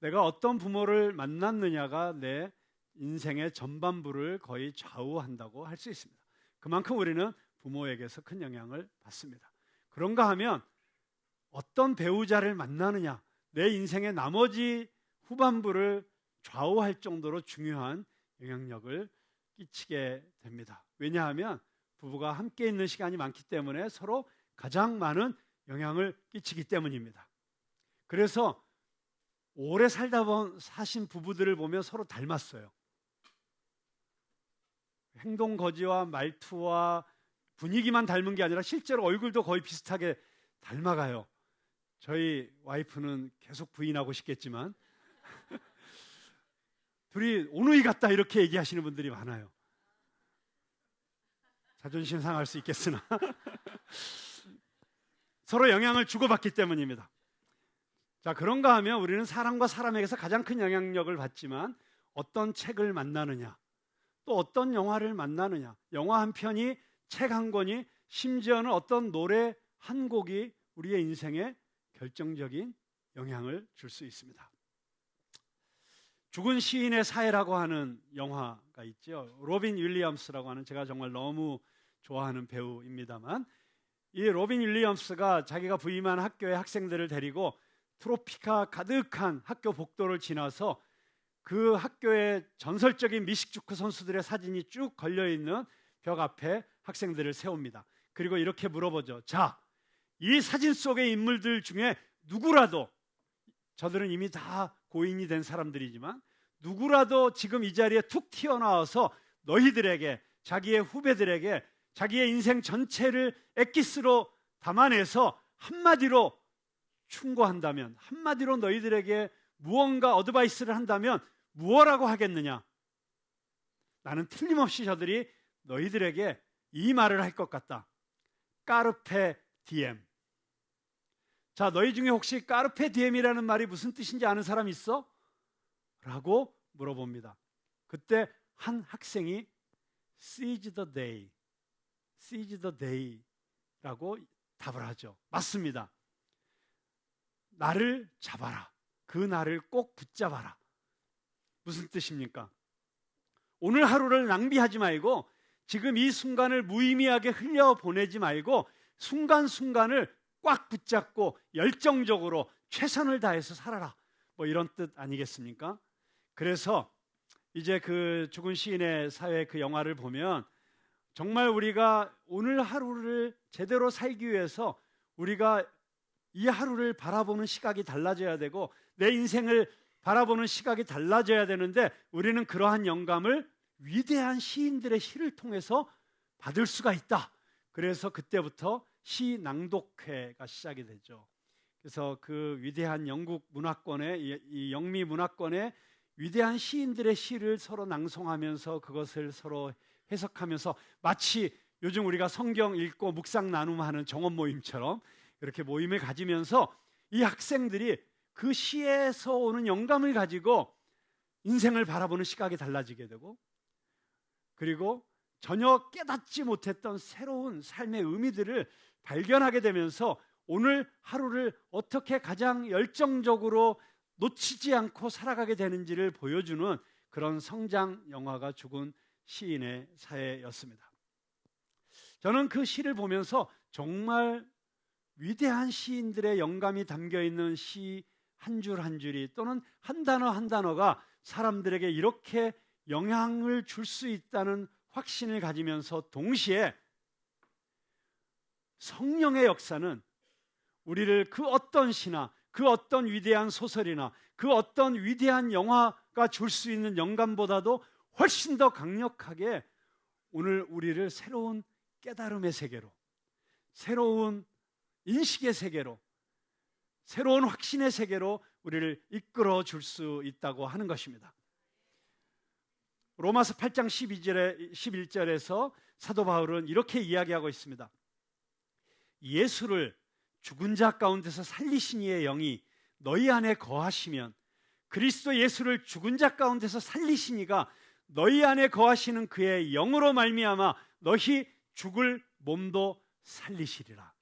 내가 어떤 부모를 만났느냐가 내 인생의 전반부를 거의 좌우한다고 할 수 있습니다. 그만큼 우리는 부모에게서 큰 영향을 받습니다. 그런가 하면 어떤 배우자를 만나느냐, 내 인생의 나머지 후반부를 좌우할 정도로 중요한 영향력을 끼치게 됩니다. 왜냐하면 부부가 함께 있는 시간이 많기 때문에 서로 가장 많은 영향을 끼치기 때문입니다. 그래서 오래 살다 사신 부부들을 보면 서로 닮았어요. 행동 거지와 말투와 분위기만 닮은 게 아니라 실제로 얼굴도 거의 비슷하게 닮아가요. 저희 와이프는 계속 부인하고 싶겠지만 둘이 오누이 같다 이렇게 얘기하시는 분들이 많아요. 자존심 상할 수 있겠으나 서로 영향을 주고받기 때문입니다. 자, 그런가 하면 우리는 사람과 사람에게서 가장 큰 영향력을 받지만 어떤 책을 만나느냐, 또 어떤 영화를 만나느냐, 영화 한 편이, 책 한 권이, 심지어는 어떤 노래 한 곡이 우리의 인생에 결정적인 영향을 줄 수 있습니다. 죽은 시인의 사회라고 하는 영화가 있죠. 로빈 윌리엄스라고 하는, 제가 정말 너무 좋아하는 배우입니다만, 이 로빈 윌리엄스가 자기가 부임한 학교의 학생들을 데리고 트로피카 가득한 학교 복도를 지나서 그 학교의 전설적인 미식축구 선수들의 사진이 쭉 걸려있는 벽 앞에 학생들을 세웁니다. 그리고 이렇게 물어보죠. 자, 이 사진 속의 인물들 중에 누구라도, 저들은 이미 다 고인이 된 사람들이지만 누구라도 지금 이 자리에 툭 튀어나와서 너희들에게, 자기의 후배들에게 자기의 인생 전체를 엑기스로 담아내서 한마디로 충고한다면, 한마디로 너희들에게 무언가 어드바이스를 한다면 무엇라고 하겠느냐? 나는 틀림없이 저들이 너희들에게 이 말을 할 것 같다. 까르페 디엠. 자, 너희 중에 혹시 까르페 디엠이라는 말이 무슨 뜻인지 아는 사람 있어? 라고 물어봅니다. 그때 한 학생이 seize the day, seize the day 라고 답을 하죠. 맞습니다. 나를 잡아라. 그 날을 꼭 붙잡아라. 무슨 뜻입니까? 오늘 하루를 낭비하지 말고 지금 이 순간을 무의미하게 흘려보내지 말고 순간순간을 꽉 붙잡고 열정적으로 최선을 다해서 살아라. 뭐 이런 뜻 아니겠습니까? 그래서 이제 그 죽은 시인의 사회 그 영화를 보면 정말 우리가 오늘 하루를 제대로 살기 위해서 우리가 이 하루를 바라보는 시각이 달라져야 되고 내 인생을 바라보는 시각이 달라져야 되는데 우리는 그러한 영감을 위대한 시인들의 시를 통해서 받을 수가 있다. 그래서 그때부터 시 낭독회가 시작이 되죠. 그래서 그 위대한 영국 문화권의, 이 영미 문화권의 위대한 시인들의 시를 서로 낭송하면서 그것을 서로 해석하면서 마치 요즘 우리가 성경 읽고 묵상 나눔하는 정원 모임처럼 이렇게 모임을 가지면서 이 학생들이 그 시에서 오는 영감을 가지고 인생을 바라보는 시각이 달라지게 되고, 그리고 전혀 깨닫지 못했던 새로운 삶의 의미들을 발견하게 되면서 오늘 하루를 어떻게 가장 열정적으로 놓치지 않고 살아가게 되는지를 보여주는 그런 성장 영화가 죽은 시인의 사회였습니다. 저는 그 시를 보면서 정말 위대한 시인들의 영감이 담겨있는 시 한 줄 한 줄이, 또는 한 단어 한 단어가 사람들에게 이렇게 영향을 줄 수 있다는 확신을 가지면서 동시에 성령의 역사는 우리를 그 어떤 시나 그 어떤 위대한 소설이나 그 어떤 위대한 영화가 줄 수 있는 영감보다도 훨씬 더 강력하게 오늘 우리를 새로운 깨달음의 세계로, 새로운 인식의 세계로, 새로운 확신의 세계로 우리를 이끌어 줄 수 있다고 하는 것입니다. 로마서 8장 11절에서 사도 바울은 이렇게 이야기하고 있습니다. 예수를 죽은 자 가운데서 살리신 이의 영이 너희 안에 거하시면, 그리스도 예수를 죽은 자 가운데서 살리신 이가 너희 안에 거하시는 그의 영으로 말미암아 너희 죽을 몸도 살리시리라.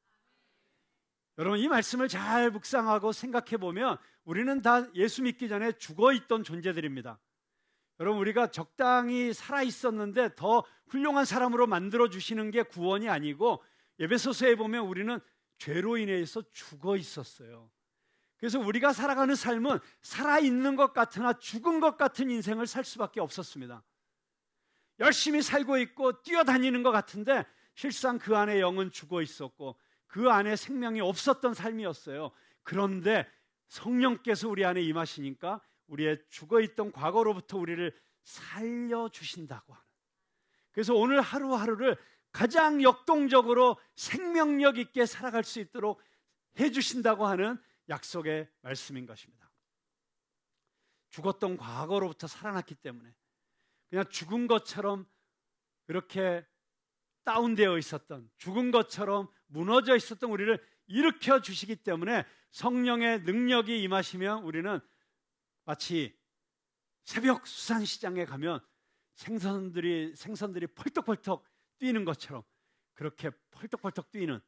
여러분, 이 말씀을 잘 묵상하고 생각해 보면 우리는 다 예수 믿기 전에 죽어 있던 존재들입니다. 여러분, 우리가 적당히 살아 있었는데 더 훌륭한 사람으로 만들어 주시는 게 구원이 아니고, 에베소서에 보면 우리는 죄로 인해서 죽어 있었어요. 그래서 우리가 살아가는 삶은 살아있는 것 같으나 죽은 것 같은 인생을 살 수밖에 없었습니다. 열심히 살고 있고 뛰어다니는 것 같은데 실상 그 안에 영은 죽어 있었고 그 안에 생명이 없었던 삶이었어요. 그런데 성령께서 우리 안에 임하시니까 우리의 죽어있던 과거로부터 우리를 살려주신다고 하는, 그래서 오늘 하루하루를 가장 역동적으로 생명력 있게 살아갈 수 있도록 해주신다고 하는 약속의 말씀인 것입니다. 죽었던 과거로부터 살아났기 때문에 그냥 죽은 것처럼 그렇게 다운되어 있었던, 죽은 것처럼 무너져 있었던 우리를 일으켜 주시기 때문에 성령의 능력이 임하시면 우리는 마치 새벽 수산시장에 가면 생선들이 펄떡펄떡 뛰는 것처럼 그렇게 펄떡펄떡 뛰는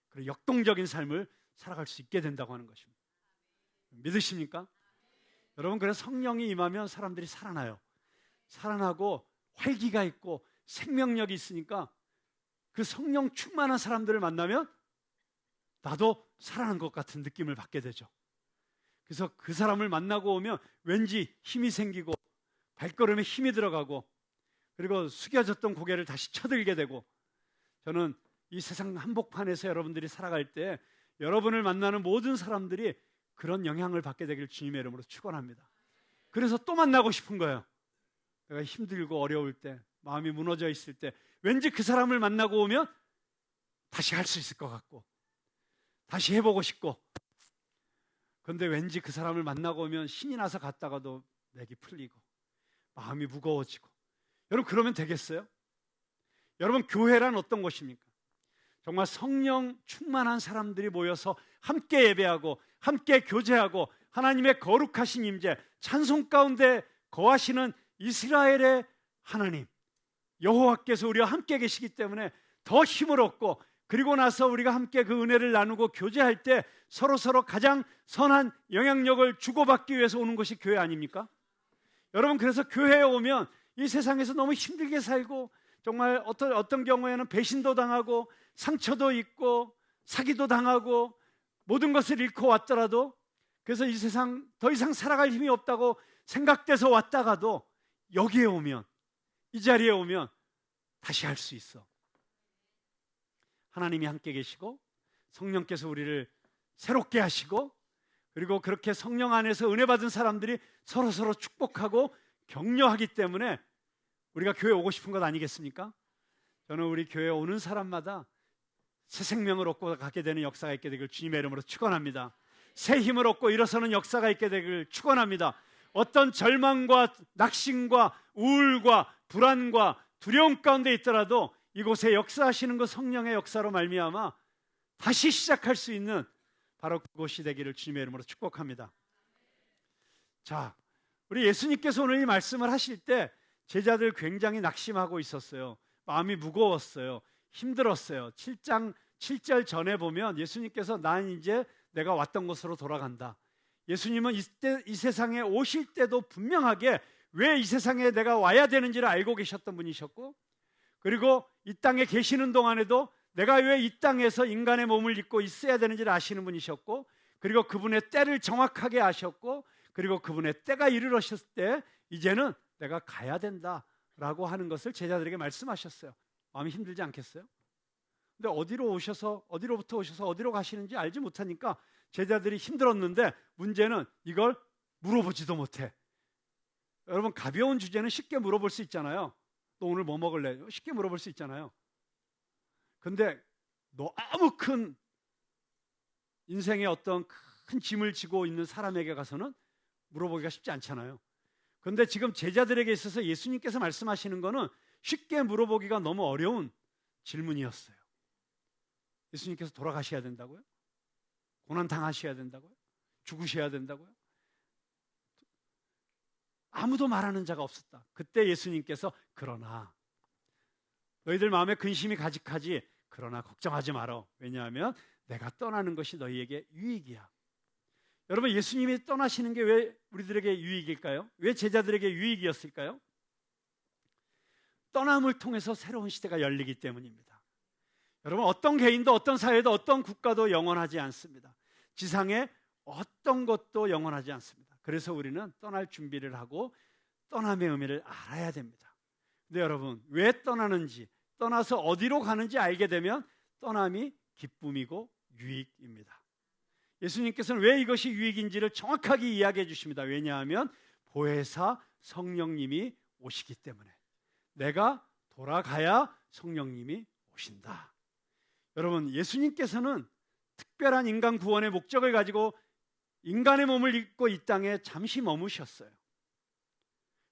그런 역동적인 삶을 살아갈 수 있게 된다고 하는 것입니다. 믿으십니까? 여러분, 그래서 성령이 임하면 사람들이 살아나요. 살아나고 활기가 있고 생명력이 있으니까 그 성령 충만한 사람들을 만나면 나도 살아난 것 같은 느낌을 받게 되죠. 그래서 그 사람을 만나고 오면 왠지 힘이 생기고 발걸음에 힘이 들어가고 그리고 숙여졌던 고개를 다시 쳐들게 되고, 저는 이 세상 한복판에서 여러분들이 살아갈 때 여러분을 만나는 모든 사람들이 그런 영향을 받게 되길 주님의 이름으로 축원합니다. 그래서 또 만나고 싶은 거예요. 내가 힘들고 어려울 때, 마음이 무너져 있을 때 왠지 그 사람을 만나고 오면 다시 할 수 있을 것 같고 다시 해보고 싶고, 그런데 왠지 그 사람을 만나고 오면 신이 나서 갔다가도 맥이 풀리고 마음이 무거워지고. 여러분, 그러면 되겠어요? 여러분, 교회란 어떤 것입니까? 정말 성령 충만한 사람들이 모여서 함께 예배하고 함께 교제하고 하나님의 거룩하신 임재, 찬송 가운데 거하시는 이스라엘의 하나님 여호와께서 우리와 함께 계시기 때문에 더 힘을 얻고, 그리고 나서 우리가 함께 그 은혜를 나누고 교제할 때 서로서로 가장 선한 영향력을 주고받기 위해서 오는 것이 교회 아닙니까? 여러분, 그래서 교회에 오면 이 세상에서 너무 힘들게 살고 정말 어떤 경우에는 배신도 당하고 상처도 있고 사기도 당하고 모든 것을 잃고 왔더라도, 그래서 이 세상 더 이상 살아갈 힘이 없다고 생각돼서 왔다가도 여기에 오면, 이 자리에 오면 다시 할 수 있어. 하나님이 함께 계시고 성령께서 우리를 새롭게 하시고, 그리고 그렇게 성령 안에서 은혜 받은 사람들이 서로서로 축복하고 격려하기 때문에 우리가 교회 오고 싶은 것 아니겠습니까? 저는 우리 교회 오는 사람마다 새 생명을 얻고 가게 되는 역사가 있게 되길 주님의 이름으로 축원합니다. 새 힘을 얻고 일어서는 역사가 있게 되길 축원합니다. 어떤 절망과 낙심과 우울과 불안과 두려움 가운데 있더라도 이곳에 역사하시는 그 성령의 역사로 말미암아 다시 시작할 수 있는 바로 그곳이 되기를 주님의 이름으로 축복합니다. 자, 우리 예수님께서 오늘 이 말씀을 하실 때 제자들 굉장히 낙심하고 있었어요. 마음이 무거웠어요. 힘들었어요. 7장 7절 전에 보면 예수님께서 난 이제 내가 왔던 곳으로 돌아간다. 예수님은 이 세상에 오실 때도 분명하게 왜 이 세상에 내가 와야 되는지를 알고 계셨던 분이셨고, 그리고 이 땅에 계시는 동안에도 내가 왜 이 땅에서 인간의 몸을 입고 있어야 되는지를 아시는 분이셨고, 그리고 그분의 때를 정확하게 아셨고, 그리고 그분의 때가 이르렀을 때 이제는 내가 가야 된다라고 하는 것을 제자들에게 말씀하셨어요. 마음이 힘들지 않겠어요? 근데 어디로부터 오셔서 어디로 가시는지 알지 못하니까 제자들이 힘들었는데, 문제는 이걸 물어보지도 못해. 여러분, 가벼운 주제는 쉽게 물어볼 수 있잖아요. 너 오늘 뭐 먹을래? 쉽게 물어볼 수 있잖아요. 근데 너무 큰 인생의 어떤 큰 짐을 지고 있는 사람에게 가서는 물어보기가 쉽지 않잖아요. 그런데 지금 제자들에게 있어서 예수님께서 말씀하시는 거는 쉽게 물어보기가 너무 어려운 질문이었어요. 예수님께서 돌아가셔야 된다고요? 고난 당하셔야 된다고요? 죽으셔야 된다고요? 아무도 말하는 자가 없었다. 그때 예수님께서 그러나 너희들 마음에 근심이 가득하지, 그러나 걱정하지 마라. 왜냐하면 내가 떠나는 것이 너희에게 유익이야. 여러분, 예수님이 떠나시는 게 왜 우리들에게 유익일까요? 왜 제자들에게 유익이었을까요? 떠남을 통해서 새로운 시대가 열리기 때문입니다. 여러분, 어떤 개인도 어떤 사회도 어떤 국가도 영원하지 않습니다. 지상에 어떤 것도 영원하지 않습니다. 그래서 우리는 떠날 준비를 하고 떠남의 의미를 알아야 됩니다. 근데 여러분, 왜 떠나는지, 떠나서 어디로 가는지 알게 되면 떠남이 기쁨이고 유익입니다. 예수님께서는 왜 이것이 유익인지를 정확하게 이야기해 주십니다. 왜냐하면 보혜사 성령님이 오시기 때문에. 내가 돌아가야 성령님이 오신다. 여러분, 예수님께서는 특별한 인간 구원의 목적을 가지고 인간의 몸을 입고 이 땅에 잠시 머무셨어요.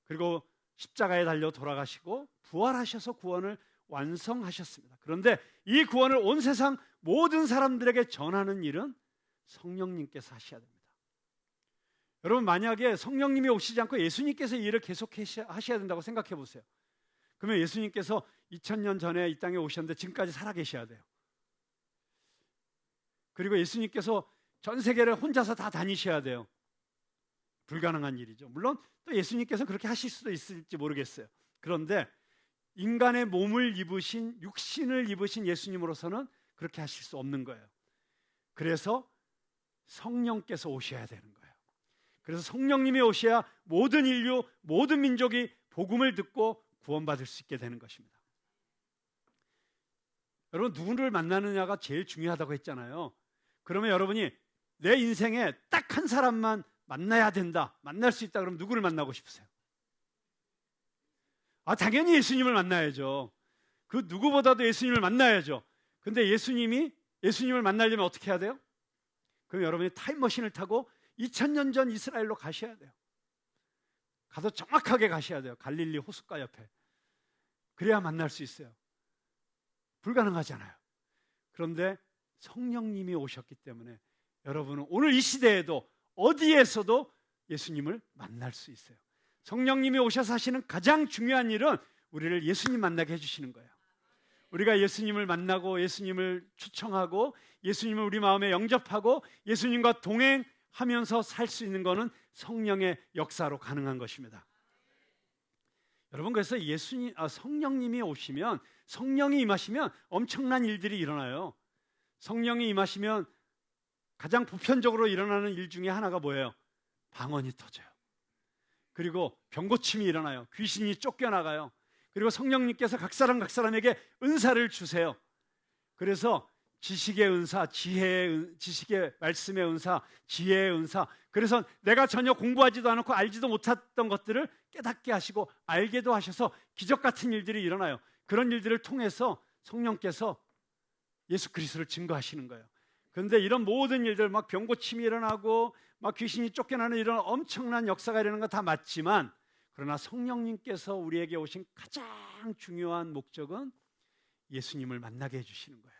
그리고 십자가에 달려 돌아가시고 부활하셔서 구원을 완성하셨습니다. 그런데 이 구원을 온 세상 모든 사람들에게 전하는 일은 성령님께서 하셔야 됩니다. 여러분, 만약에 성령님이 오시지 않고 예수님께서 이 일을 계속 하셔야 된다고 생각해 보세요. 그러면 예수님께서 2000년 전에 이 땅에 오셨는데 지금까지 살아계셔야 돼요. 그리고 예수님께서 전 세계를 혼자서 다 다니셔야 돼요. 불가능한 일이죠. 물론 또 예수님께서 그렇게 하실 수도 있을지 모르겠어요. 그런데 인간의 몸을 입으신, 육신을 입으신 예수님으로서는 그렇게 하실 수 없는 거예요. 그래서 성령께서 오셔야 되는 거예요. 그래서 성령님이 오셔야 모든 인류, 모든 민족이 복음을 듣고 구원받을 수 있게 되는 것입니다. 여러분, 누구를 만나느냐가 제일 중요하다고 했잖아요. 그러면 여러분이 내 인생에 딱 한 사람만 만나야 된다, 만날 수 있다 그러면 누구를 만나고 싶으세요? 당연히 예수님을 만나야죠. 그 누구보다도 예수님을 만나야죠. 근데 예수님을 만나려면 어떻게 해야 돼요? 그럼 여러분이 타임머신을 타고 2000년 전 이스라엘로 가셔야 돼요. 가서 정확하게 가셔야 돼요. 갈릴리 호숫가 옆에. 그래야 만날 수 있어요. 불가능하잖아요. 그런데 성령님이 오셨기 때문에 여러분은 오늘 이 시대에도 어디에서도 예수님을 만날 수 있어요. 성령님이 오셔서 하시는 가장 중요한 일은 우리를 예수님 만나게 해주시는 거예요. 우리가 예수님을 만나고 예수님을 초청하고 예수님을 우리 마음에 영접하고 예수님과 동행하면서 살 수 있는 것은 성령의 역사로 가능한 것입니다. 여러분, 그래서 성령님이 오시면, 성령이 임하시면 엄청난 일들이 일어나요. 성령이 임하시면 가장 보편적으로 일어나는 일 중에 하나가 뭐예요? 방언이 터져요. 그리고 병고침이 일어나요. 귀신이 쫓겨나가요. 그리고 성령님께서 각 사람에게 은사를 주세요. 그래서 지식의 은사, 지식의 말씀의 은사, 지혜의 은사. 그래서 내가 전혀 공부하지도 않고 알지도 못했던 것들을 깨닫게 하시고 알게도 하셔서 기적 같은 일들이 일어나요. 그런 일들을 통해서 성령께서 예수 그리스도를 증거하시는 거예요. 그런데 이런 모든 일들, 막 병고침이 일어나고 막 귀신이 쫓겨나는 이런 엄청난 역사가 일어나는 건 다 맞지만, 그러나 성령님께서 우리에게 오신 가장 중요한 목적은 예수님을 만나게 해주시는 거예요.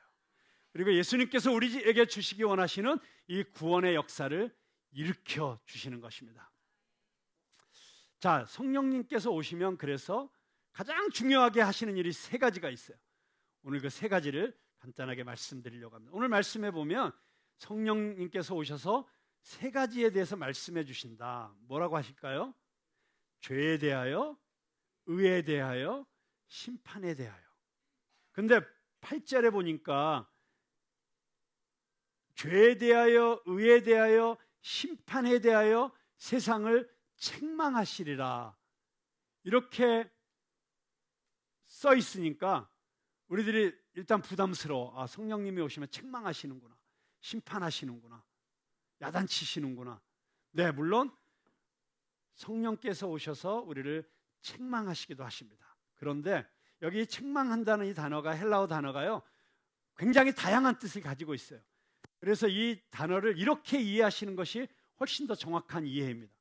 그리고 예수님께서 우리에게 주시기 원하시는 이 구원의 역사를 일으켜 주시는 것입니다. 자, 성령님께서 오시면 그래서 가장 중요하게 하시는 일이 세 가지가 있어요. 오늘 그 세 가지를 간단하게 말씀드리려고 합니다. 오늘 말씀해 보면 성령님께서 오셔서 세 가지에 대해서 말씀해 주신다. 뭐라고 하실까요? 죄에 대하여, 의에 대하여, 심판에 대하여. 근데 8절에 보니까 죄에 대하여, 의에 대하여, 심판에 대하여 세상을 책망하시리라, 이렇게 써 있으니까 우리들이 일단 부담스러워. 성령님이 오시면 책망하시는구나, 심판하시는구나, 야단치시는구나. 네, 물론 성령께서 오셔서 우리를 책망하시기도 하십니다. 그런데 여기 책망한다는 이 단어가, 헬라어 단어가요, 굉장히 다양한 뜻을 가지고 있어요. 그래서 이 단어를 이렇게 이해하시는 것이 훨씬 더 정확한 이해입니다.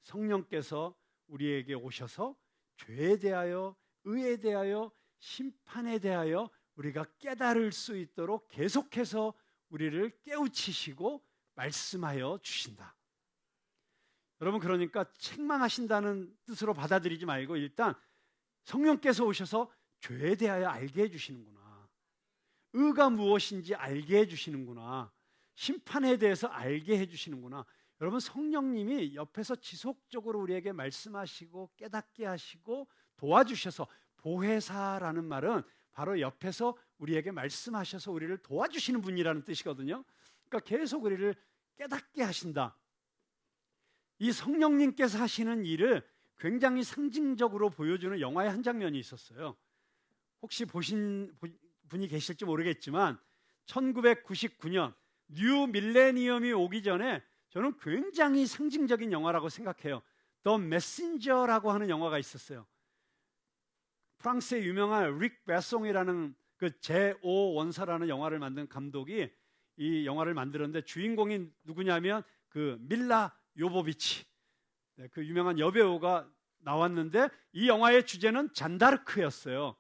성령께서 우리에게 오셔서 죄에 대하여, 의에 대하여, 심판에 대하여 우리가 깨달을 수 있도록 계속해서 우리를 깨우치시고 말씀하여 주신다. 여러분, 그러니까 책망하신다는 뜻으로 받아들이지 말고 일단 성령께서 오셔서 죄에 대하여 알게 해주시는구나, 의가 무엇인지 알게 해주시는구나. 심판에 대해서 알게 해주시는구나. 여러분, 성령님이 옆에서 지속적으로 우리에게 말씀하시고 깨닫게 하시고 도와주셔서, 보혜사라는 말은 바로 옆에서 우리에게 말씀하셔서 우리를 도와주시는 분이라는 뜻이거든요. 그러니까 계속 우리를 깨닫게 하신다. 이 성령님께서 하시는 일을 굉장히 상징적으로 보여주는 영화의 한 장면이 있었어요. 혹시 보신 분이 계실지 모르겠지만 1999년 뉴 밀레니엄이 오기 전에 저는 굉장히 상징적인 영화라고 생각해요. The Messenger라고 하는 영화가 있었어요. 프랑스의 유명한 릭 베송이라는 그 제5 원사라는 영화를 만든 감독이 이 영화를 만들었는데, 주인공이 누구냐면 그 밀라 요보비치, 그 유명한 여배우가 나왔는데, 이 영화의 주제는 잔다르크였어요.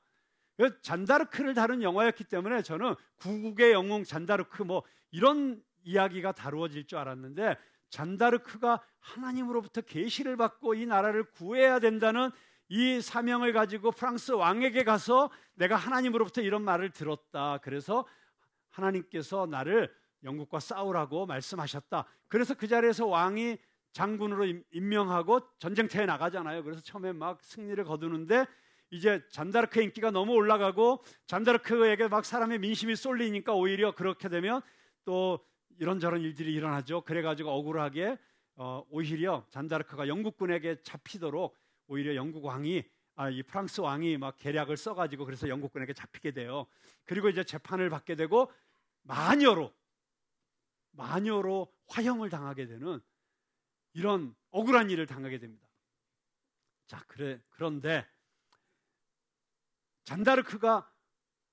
잔다르크를 다룬 영화였기 때문에 저는 구국의 영웅 잔다르크 뭐 이런 이야기가 다루어질 줄 알았는데, 잔다르크가 하나님으로부터 계시를 받고 이 나라를 구해야 된다는 이 사명을 가지고 프랑스 왕에게 가서 내가 하나님으로부터 이런 말을 들었다. 그래서 하나님께서 나를 영국과 싸우라고 말씀하셨다. 그래서 그 자리에서 왕이 장군으로 임명하고 전쟁터에 나가잖아요. 그래서 처음에 막 승리를 거두는데 이제 잔다르크의 인기가 너무 올라가고 잔다르크에게 막 사람의 민심이 쏠리니까 오히려 그렇게 되면 또 이런저런 일들이 일어나죠. 그래가지고 억울하게 오히려 잔다르크가 영국군에게 잡히도록 오히려 영국 왕이 이 프랑스 왕이 막 계략을 써가지고 그래서 영국군에게 잡히게 돼요. 그리고 이제 재판을 받게 되고 마녀로 화형을 당하게 되는 이런 억울한 일을 당하게 됩니다. 자, 그런데 잔다르크가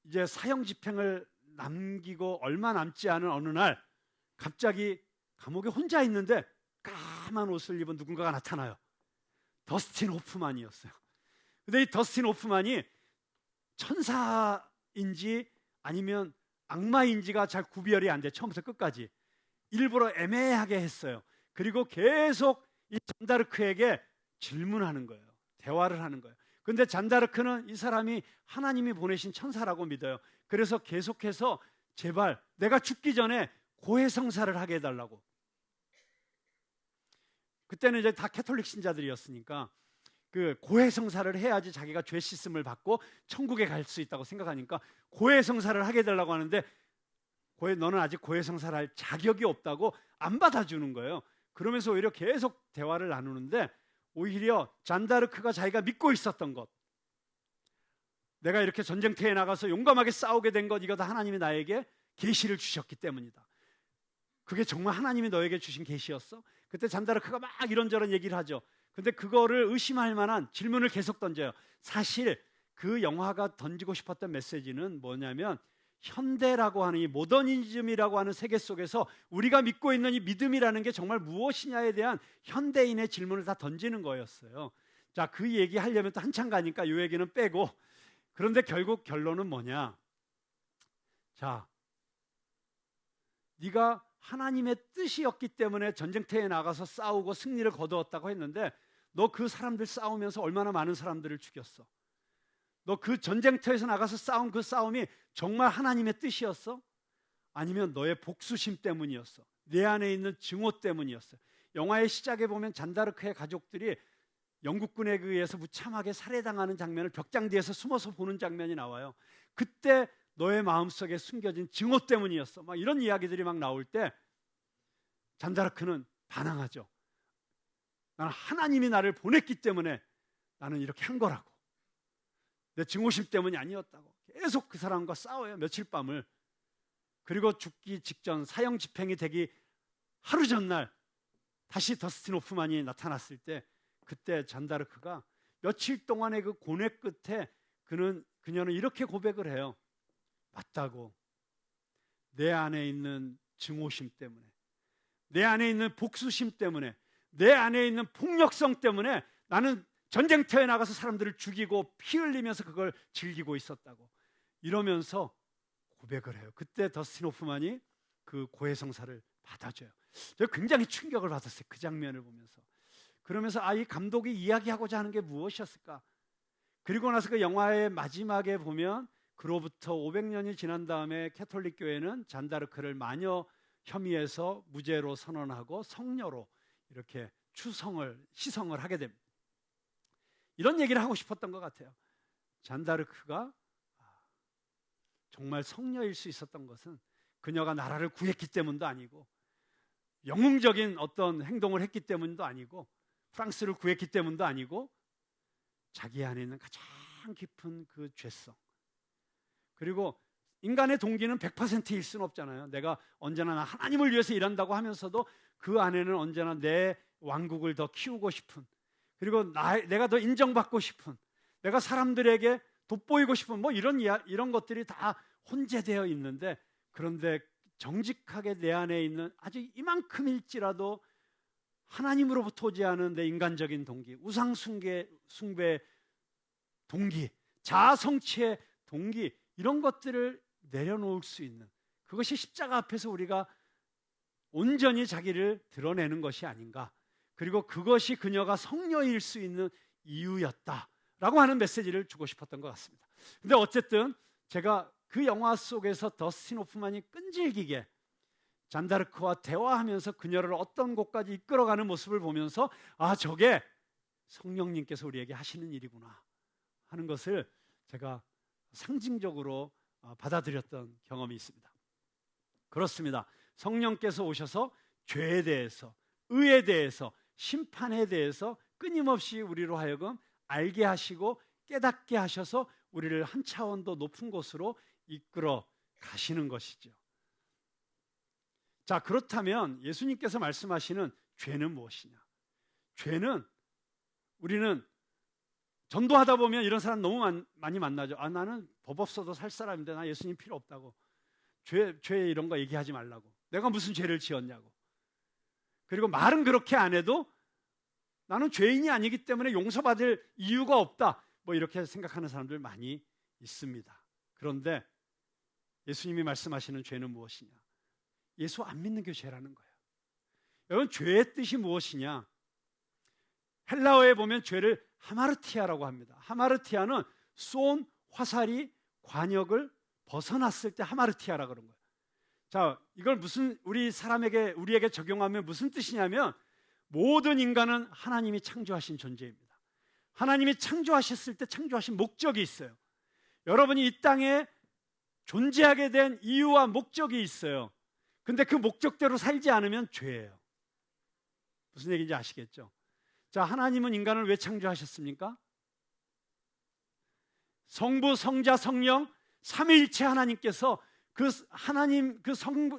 이제 사형 집행을 남기고 얼마 남지 않은 어느 날 갑자기 감옥에 혼자 있는데 까만 옷을 입은 누군가가 나타나요. 더스틴 호프만이었어요. 근데 이 더스틴 호프만이 천사인지 아니면 악마인지가 잘 구별이 안 돼. 처음부터 끝까지 일부러 애매하게 했어요. 그리고 계속 이 잔다르크에게 질문하는 거예요. 대화를 하는 거예요. 근데 잔다르크는 이 사람이 하나님이 보내신 천사라고 믿어요. 그래서 계속해서 제발 내가 죽기 전에 고해성사를 하게 해달라고. 그때는 이제 다 캐톨릭 신자들이었으니까 그 고해성사를 해야지 자기가 죄 씻음을 받고 천국에 갈 수 있다고 생각하니까 고해성사를 하게 해달라고 하는데, 너는 아직 고해성사를 할 자격이 없다고 안 받아주는 거예요. 그러면서 오히려 계속 대화를 나누는데, 오히려 잔다르크가 자기가 믿고 있었던 것, 내가 이렇게 전쟁터에 나가서 용감하게 싸우게 된 것, 이거 다 하나님이 나에게 계시를 주셨기 때문이다. 그게 정말 하나님이 너에게 주신 계시였어? 그때 잔다르크가 막 이런저런 얘기를 하죠. 근데 그거를 의심할 만한 질문을 계속 던져요. 사실 그 영화가 던지고 싶었던 메시지는 뭐냐면, 현대라고 하는 이 모더니즘이라고 하는 세계 속에서 우리가 믿고 있는 이 믿음이라는 게 정말 무엇이냐에 대한 현대인의 질문을 다 던지는 거였어요. 자, 그 얘기 하려면 또 한참 가니까 이 얘기는 빼고, 그런데 결국 결론은 뭐냐? 자, 네가 하나님의 뜻이었기 때문에 전쟁터에 나가서 싸우고 승리를 거두었다고 했는데, 너 그 사람들 싸우면서 얼마나 많은 사람들을 죽였어? 너 그 전쟁터에서 나가서 싸운 그 싸움이 정말 하나님의 뜻이었어? 아니면 너의 복수심 때문이었어? 내 안에 있는 증오 때문이었어? 영화의 시작에 보면 잔다르크의 가족들이 영국군에 의해서 무참하게 살해당하는 장면을 벽장 뒤에서 숨어서 보는 장면이 나와요. 그때 너의 마음속에 숨겨진 증오 때문이었어. 막 이런 이야기들이 막 나올 때 잔다르크는 반항하죠. 나는 하나님이 나를 보냈기 때문에 나는 이렇게 한 거라고. 내 증오심 때문이 아니었다고. 계속 그 사람과 싸워요. 며칠 밤을. 그리고 죽기 직전 사형 집행이 되기 하루 전날 다시 더스틴 호프만이 나타났을 때, 그때 잔다르크가 며칠 동안의 그 고뇌 끝에 그녀는 이렇게 고백을 해요. 맞다고. 내 안에 있는 증오심 때문에, 내 안에 있는 복수심 때문에, 내 안에 있는 폭력성 때문에 나는 전쟁터에 나가서 사람들을 죽이고 피 흘리면서 그걸 즐기고 있었다고. 이러면서 고백을 해요. 그때 더스틴 호프만이 그 고해성사를 받아줘요. 제가 굉장히 충격을 받았어요. 그 장면을 보면서. 그러면서 이 감독이 이야기하고자 하는 게 무엇이었을까? 그리고 나서 그 영화의 마지막에 보면 그로부터 500년이 지난 다음에 캐톨릭 교회는 잔다르크를 마녀 혐의에서 무죄로 선언하고 성녀로 이렇게 시성을 하게 됩니다. 이런 얘기를 하고 싶었던 것 같아요. 잔다르크가 정말 성녀일 수 있었던 것은 그녀가 나라를 구했기 때문도 아니고, 영웅적인 어떤 행동을 했기 때문도 아니고, 프랑스를 구했기 때문도 아니고, 자기 안에 있는 가장 깊은 그 죄성, 그리고 인간의 동기는 100%일 수는 없잖아요. 내가 언제나 하나님을 위해서 일한다고 하면서도 그 안에는 언제나 내 왕국을 더 키우고 싶은, 그리고 내가 더 인정받고 싶은, 내가 사람들에게 돋보이고 싶은 이런 것들이 다 혼재되어 있는데, 그런데 정직하게 내 안에 있는 아주 이만큼일지라도 하나님으로부터 오지 않은 내 인간적인 동기, 우상 숭배 동기, 자아 성취의 동기, 이런 것들을 내려놓을 수 있는, 그것이 십자가 앞에서 우리가 온전히 자기를 드러내는 것이 아닌가, 그리고 그것이 그녀가 성녀일 수 있는 이유였다라고 하는 메시지를 주고 싶었던 것 같습니다. 근데 어쨌든 제가 그 영화 속에서 더스틴 호프만이 끈질기게 잔다르크와 대화하면서 그녀를 어떤 곳까지 이끌어가는 모습을 보면서, 저게 성령님께서 우리에게 하시는 일이구나 하는 것을 제가 상징적으로 받아들였던 경험이 있습니다. 그렇습니다. 성령께서 오셔서 죄에 대해서, 의에 대해서, 심판에 대해서 끊임없이 우리로 하여금 알게 하시고 깨닫게 하셔서 우리를 한 차원 더 높은 곳으로 이끌어 가시는 것이죠. 자, 그렇다면 예수님께서 말씀하시는 죄는 무엇이냐? 죄는, 우리는 전도하다 보면 이런 사람 너무 많이 만나죠. 나는 법 없어도 살 사람인데 나 예수님 필요 없다고. 죄 이런 거 얘기하지 말라고. 내가 무슨 죄를 지었냐고. 그리고 말은 그렇게 안 해도 나는 죄인이 아니기 때문에 용서받을 이유가 없다, 이렇게 생각하는 사람들 많이 있습니다. 그런데 예수님이 말씀하시는 죄는 무엇이냐? 예수 안 믿는 게 죄라는 거예요. 여러분, 죄의 뜻이 무엇이냐? 헬라어에 보면 죄를 하마르티아라고 합니다. 하마르티아는 쏜 화살이 관역을 벗어났을 때 하마르티아라 그런 거예요. 자, 이걸 우리에게 적용하면 무슨 뜻이냐면, 모든 인간은 하나님이 창조하신 존재입니다. 하나님이 창조하셨을 때 창조하신 목적이 있어요. 여러분이 이 땅에 존재하게 된 이유와 목적이 있어요. 근데 그 목적대로 살지 않으면 죄예요. 무슨 얘기인지 아시겠죠? 자, 하나님은 인간을 왜 창조하셨습니까? 성부, 성자, 성령 삼위일체 하나님께서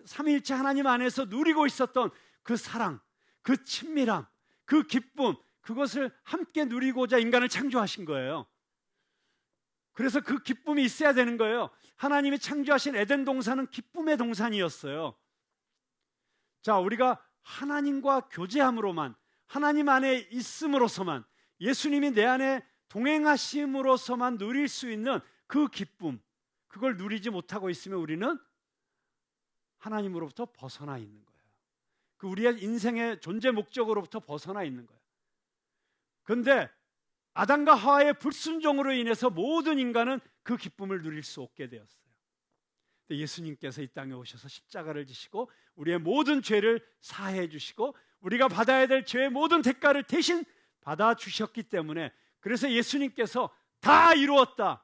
삼위일체 하나님 안에서 누리고 있었던 그 사랑, 그 친밀함, 그 기쁨, 그것을 함께 누리고자 인간을 창조하신 거예요. 그래서 그 기쁨이 있어야 되는 거예요. 하나님이 창조하신 에덴 동산은 기쁨의 동산이었어요. 자, 우리가 하나님과 교제함으로만, 하나님 안에 있음으로서만, 예수님이 내 안에 동행하심으로서만 누릴 수 있는 그 기쁨, 그걸 누리지 못하고 있으면 우리는 하나님으로부터 벗어나 있는 거예요. 그 우리의 인생의 존재 목적으로부터 벗어나 있는 거예요. 그런데 아담과 하와의 불순종으로 인해서 모든 인간은 그 기쁨을 누릴 수 없게 되었어요. 근데 예수님께서 이 땅에 오셔서 십자가를 지시고 우리의 모든 죄를 사해 주시고 우리가 받아야 될 죄의 모든 대가를 대신 받아주셨기 때문에, 그래서 예수님께서 다 이루었다,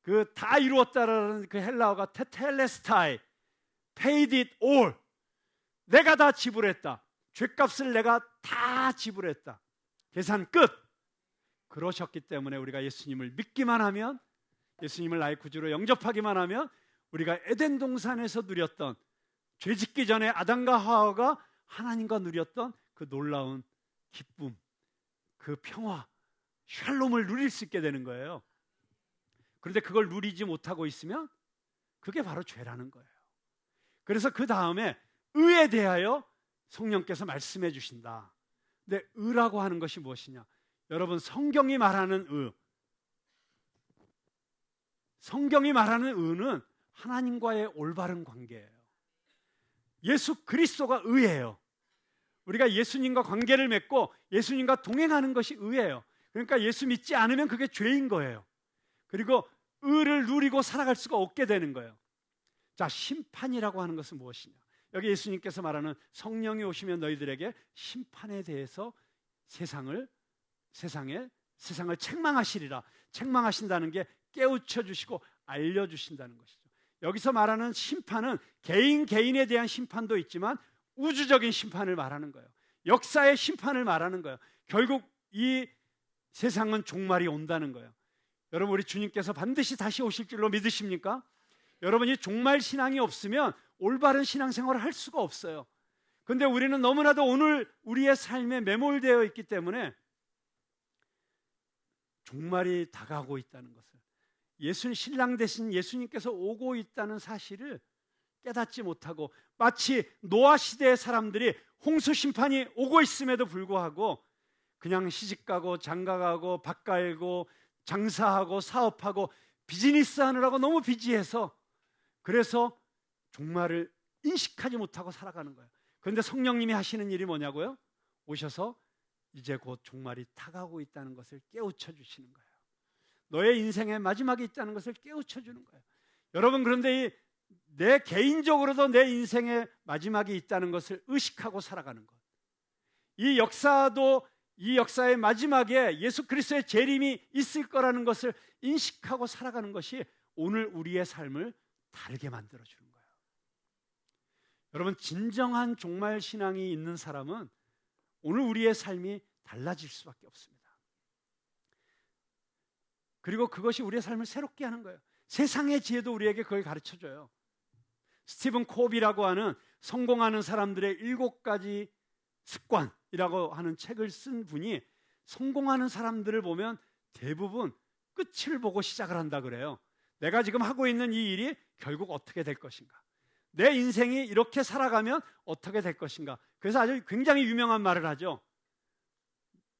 그 다 이루었다라는 그 헬라어가 테텔레스타이, paid it all, 내가 다 지불했다, 죄값을 내가 다 지불했다, 계산 끝. 그러셨기 때문에 우리가 예수님을 믿기만 하면, 예수님을 나의 구주로 영접하기만 하면 우리가 에덴 동산에서 누렸던, 죄짓기 전에 아담과 하와가 하나님과 누렸던 그 놀라운 기쁨, 그 평화, 샬롬을 누릴 수 있게 되는 거예요. 그런데 그걸 누리지 못하고 있으면 그게 바로 죄라는 거예요. 그래서 그 다음에 의에 대하여 성령께서 말씀해 주신다. 근데 의라고 하는 것이 무엇이냐? 여러분, 성경이 말하는 의, 성경이 말하는 의는 하나님과의 올바른 관계예요. 예수 그리스도가 의예요. 우리가 예수님과 관계를 맺고 예수님과 동행하는 것이 의예요. 그러니까 예수 믿지 않으면 그게 죄인 거예요. 그리고 의를 누리고 살아갈 수가 없게 되는 거예요. 자, 심판이라고 하는 것은 무엇이냐? 여기 예수님께서 말하는 성령이 오시면 너희들에게 심판에 대해서 세상을 책망하시리라. 책망하신다는 게 깨우쳐 주시고 알려주신다는 것이죠. 여기서 말하는 심판은 개인에 대한 심판도 있지만 우주적인 심판을 말하는 거예요. 역사의 심판을 말하는 거예요. 결국 이 세상은 종말이 온다는 거예요. 여러분, 우리 주님께서 반드시 다시 오실 줄로 믿으십니까? 여러분이 종말 신앙이 없으면 올바른 신앙생활을 할 수가 없어요. 그런데 우리는 너무나도 오늘 우리의 삶에 매몰되어 있기 때문에 종말이 다가오고 있다는 것을, 신랑 되신 예수님께서 오고 있다는 사실을 깨닫지 못하고, 마치 노아 시대의 사람들이 홍수 심판이 오고 있음에도 불구하고 그냥 시집가고 장가가고 밭 갈고 장사하고 사업하고 비즈니스 하느라고 너무 비지해서, 그래서 종말을 인식하지 못하고 살아가는 거예요. 그런데 성령님이 하시는 일이 뭐냐고요? 오셔서 이제 곧 종말이 다가오고 있다는 것을 깨우쳐 주시는 거예요. 너의 인생의 마지막이 있다는 것을 깨우쳐 주는 거예요. 여러분, 그런데 내 개인적으로도 내 인생의 마지막이 있다는 것을 의식하고 살아가는 것, 이 역사의 마지막에 예수 그리스도의 재림이 있을 거라는 것을 인식하고 살아가는 것이 오늘 우리의 삶을 다르게 만들어주는 거예요. 여러분, 진정한 종말 신앙이 있는 사람은 오늘 우리의 삶이 달라질 수밖에 없습니다. 그리고 그것이 우리의 삶을 새롭게 하는 거예요. 세상의 지혜도 우리에게 그걸 가르쳐줘요. 스티븐 코비라고 하는 성공하는 사람들의 7가지 습관이라고 하는 책을 쓴 분이 성공하는 사람들을 보면 대부분 끝을 보고 시작을 한다 그래요. 내가 지금 하고 있는 이 일이 결국 어떻게 될 것인가? 내 인생이 이렇게 살아가면 어떻게 될 것인가? 그래서 아주 굉장히 유명한 말을 하죠.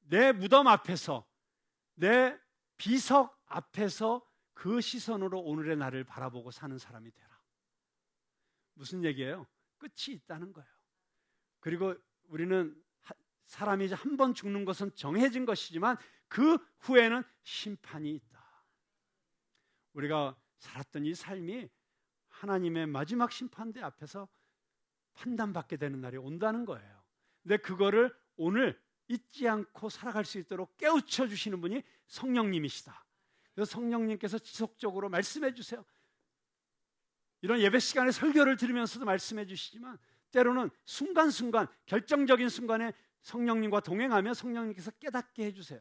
내 무덤 앞에서, 내 비석 앞에서 그 시선으로 오늘의 나를 바라보고 사는 사람이 되라. 무슨 얘기예요? 끝이 있다는 거예요. 그리고 우리는 사람이 이제 한 번 죽는 것은 정해진 것이지만 그 후에는 심판이 있다. 우리가 살았던 이 삶이 하나님의 마지막 심판대 앞에서 판단받게 되는 날이 온다는 거예요. 근데 그거를 오늘 잊지 않고 살아갈 수 있도록 깨우쳐 주시는 분이 성령님이시다. 그래서 성령님께서 지속적으로 말씀해 주세요. 이런 예배 시간에 설교를 들으면서도 말씀해 주시지만 때로는 순간순간, 결정적인 순간에 성령님과 동행하며 성령님께서 깨닫게 해주세요.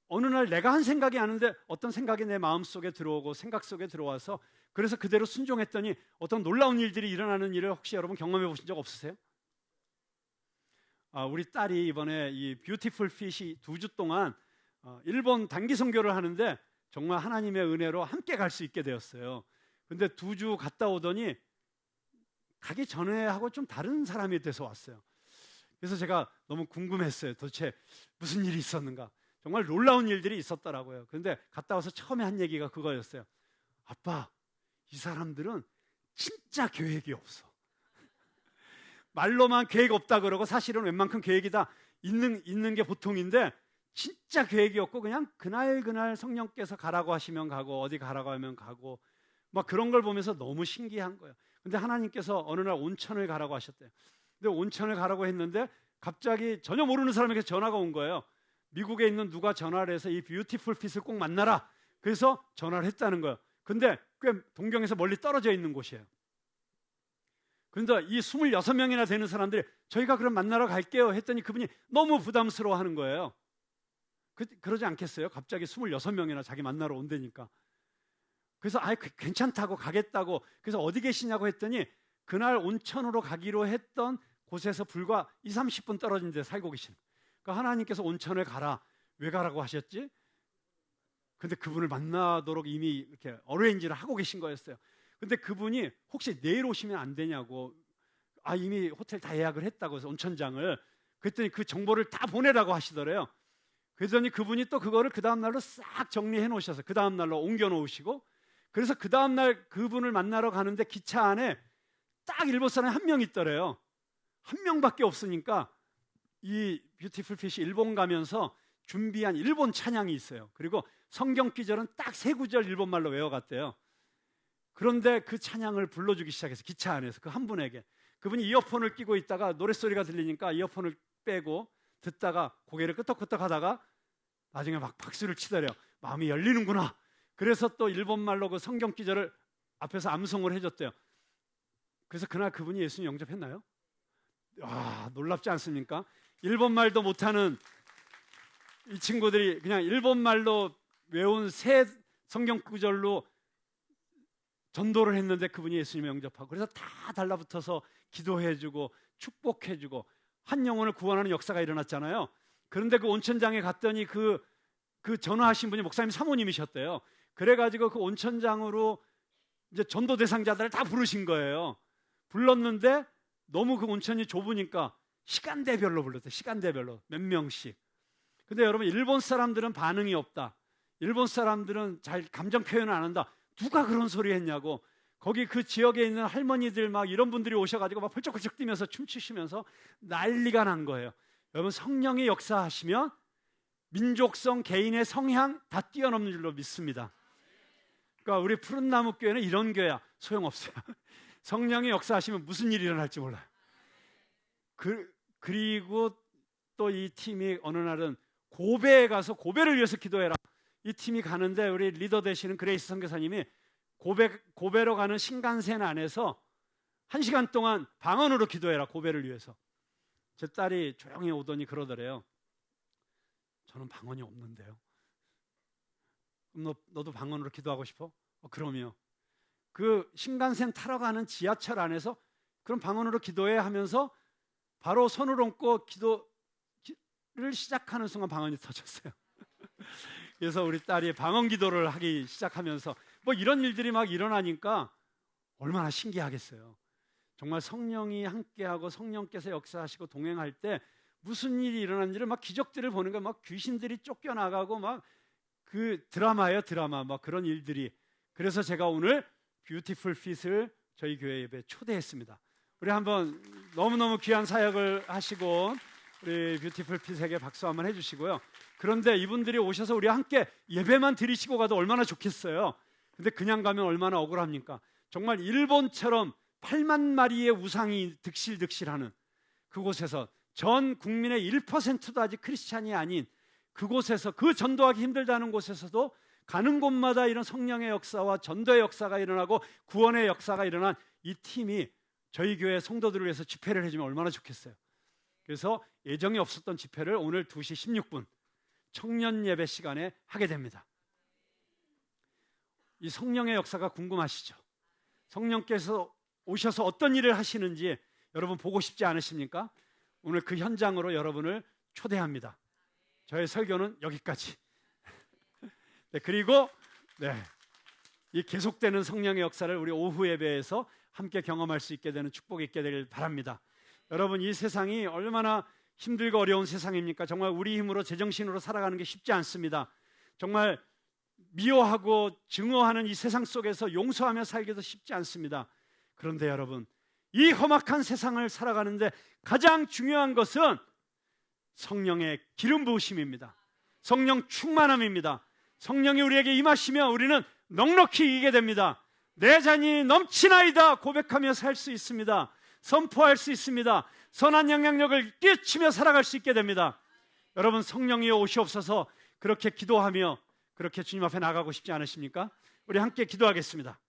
어느 날 내가 한 생각이 아닌데 어떤 생각이 내 마음속에 들어오고 생각 속에 들어와서 그래서 그대로 순종했더니 어떤 놀라운 일들이 일어나는 일을 혹시 여러분 경험해 보신 적 없으세요? 우리 딸이 이번에 이 뷰티풀 핏이 2주 동안 일본 단기 선교를 하는데 정말 하나님의 은혜로 함께 갈 수 있게 되었어요. 근데 2주 갔다 오더니 가기 전에 하고 좀 다른 사람이 돼서 왔어요. 그래서 제가 너무 궁금했어요. 도대체 무슨 일이 있었는가? 정말 놀라운 일들이 있었더라고요. 그런데 갔다 와서 처음에 한 얘기가 그거였어요. 아빠, 이 사람들은 진짜 계획이 없어. 말로만 계획 없다 그러고 사실은 웬만큼 계획이 다 있는 게 보통인데 진짜 계획이 없고 그냥 그날 성령께서 가라고 하시면 가고 어디 가라고 하면 가고 막 그런 걸 보면서 너무 신기한 거예요. 근데 하나님께서 어느 날 온천을 가라고 하셨대요. 근데 온천을 가라고 했는데 갑자기 전혀 모르는 사람에게 전화가 온 거예요. 미국에 있는 누가 전화를 해서 이 뷰티풀 핏을 꼭 만나라. 그래서 전화를 했다는 거예요. 근데 꽤 동경에서 멀리 떨어져 있는 곳이에요. 그런데 이 26명이나 되는 사람들이 저희가 그럼 만나러 갈게요 했더니 그분이 너무 부담스러워 하는 거예요. 그러지 않겠어요? 갑자기 26명이나 자기 만나러 온다니까. 그래서 괜찮다고 가겠다고. 그래서 어디 계시냐고 했더니 그날 온천으로 가기로 했던 곳에서 불과 20-30분 떨어진 데 살고 계시는. 그러니까 하나님께서 온천을 가라. 왜 가라고 하셨지? 근데 그분을 만나도록 이미 이렇게 어레인지를 하고 계신 거였어요. 근데 그분이 혹시 내일 오시면 안 되냐고. 이미 호텔 다 예약을 했다고 해서 온천장을. 그랬더니 그 정보를 다 보내라고 하시더래요. 그랬더니 그분이 또 그거를 그 다음날로 싹 정리해 놓으셔서 그 다음날로 옮겨 놓으시고 그래서 그 다음날 그분을 만나러 가는데 기차 안에 딱 일본 사람이 한 명 있더래요. 한 명밖에 없으니까 이 뷰티풀 핏이 일본 가면서 준비한 일본 찬양이 있어요. 그리고 성경 기절은 딱 3구절 일본말로 외워갔대요. 그런데 그 찬양을 불러주기 시작해서 기차 안에서 그 한 분에게, 그분이 이어폰을 끼고 있다가 노랫소리가 들리니까 이어폰을 빼고 듣다가 고개를 끄덕끄덕 하다가 나중에 막 박수를 치더래요. 마음이 열리는구나. 그래서 또 일본말로 그 성경 기절을 앞에서 암송을 해줬대요. 그래서 그날 그분이 예수님 영접했나요? 와, 놀랍지 않습니까? 일본말도 못하는 이 친구들이 그냥 일본말로 외운 새 성경 구절로 전도를 했는데 그분이 예수님을 영접하고, 그래서 다 달라붙어서 기도해주고 축복해주고 한 영혼을 구원하는 역사가 일어났잖아요. 그런데 그 온천장에 갔더니 그 전화하신 분이 목사님 사모님이셨대요. 그래가지고 그 온천장으로 이제 전도 대상자들을 다 부르신 거예요. 불렀는데 너무 그 온천이 좁으니까 시간대별로 불렀대요. 시간대별로 몇 명씩. 근데 여러분, 일본 사람들은 반응이 없다. 일본 사람들은 잘 감정 표현을 안 한다. 누가 그런 소리 했냐고. 거기 그 지역에 있는 할머니들 막 이런 분들이 오셔가지고 막 펄쩍펄쩍 뛰면서 춤추시면서 난리가 난 거예요. 여러분, 성령이 역사하시면 민족성, 개인의 성향 다 뛰어넘는 줄로 믿습니다. 그러니까 우리 푸른나무 교회는 이런 교회야. 소용없어요. 성령이 역사하시면 무슨 일이 일어날지 몰라요. 그리고 또 이 팀이 어느 날은 고베에 가서 고베를 위해서 기도해라. 이 팀이 가는데 우리 리더 되시는 그레이스 선교사님이 고베로 가는 신간센 안에서 1시간 동안 방언으로 기도해라. 고베를 위해서. 제 딸이 조용히 오더니 그러더래요. 저는 방언이 없는데요. 그럼 너도 방언으로 기도하고 싶어? 그럼요. 그 신간센 타러 가는 지하철 안에서 그럼 방언으로 기도해 하면서 바로 손을 얹고 기도를 시작하는 순간 방언이 터졌어요. 그래서 우리 딸이 방언 기도를 하기 시작하면서 뭐 이런 일들이 막 일어나니까 얼마나 신기하겠어요. 정말 성령이 함께하고 성령께서 역사하시고 동행할 때 무슨 일이 일어났는지를 막 기적들을 보는 거예요. 막 귀신들이 쫓겨나가고 막 그 드라마예요, 드라마. 막 그런 일들이. 그래서 제가 오늘 뷰티풀 핏을 저희 교회 예배에 초대했습니다. 우리 한번 너무너무 귀한 사역을 하시고 우리 뷰티풀 핏에게 박수 한번 해주시고요. 그런데 이분들이 오셔서 우리와 함께 예배만 드리시고 가도 얼마나 좋겠어요. 근데 그냥 가면 얼마나 억울합니까? 정말 일본처럼 8만 마리의 우상이 득실득실하는 그곳에서 전 국민의 1%도 아직 크리스찬이 아닌 그곳에서, 그 전도하기 힘들다는 곳에서도 가는 곳마다 이런 성령의 역사와 전도의 역사가 일어나고 구원의 역사가 일어난 이 팀이 저희 교회 성도들을 위해서 집회를 해주면 얼마나 좋겠어요. 그래서 예정이 없었던 집회를 오늘 2시 16분 청년 예배 시간에 하게 됩니다. 이 성령의 역사가 궁금하시죠? 성령께서 오셔서 어떤 일을 하시는지 여러분 보고 싶지 않으십니까? 오늘 그 현장으로 여러분을 초대합니다. 저의 설교는 여기까지. 네, 그리고 이 계속되는 성령의 역사를 우리 오후 예배에서 함께 경험할 수 있게 되는 축복이 있게 되길 바랍니다. 여러분, 이 세상이 얼마나 힘들고 어려운 세상입니까? 정말 우리 힘으로 제정신으로 살아가는 게 쉽지 않습니다. 정말 미워하고 증오하는 이 세상 속에서 용서하며 살기도 쉽지 않습니다. 그런데 여러분, 이 험악한 세상을 살아가는데 가장 중요한 것은 성령의 기름 부으심입니다. 성령 충만함입니다. 성령이 우리에게 임하시면 우리는 넉넉히 이기게 됩니다. 내 잔이 넘치나이다 고백하며 살 수 있습니다. 선포할 수 있습니다. 선한 영향력을 끼치며 살아갈 수 있게 됩니다. 여러분, 성령이 오시옵소서. 그렇게 기도하며 그렇게 주님 앞에 나가고 싶지 않으십니까? 우리 함께 기도하겠습니다.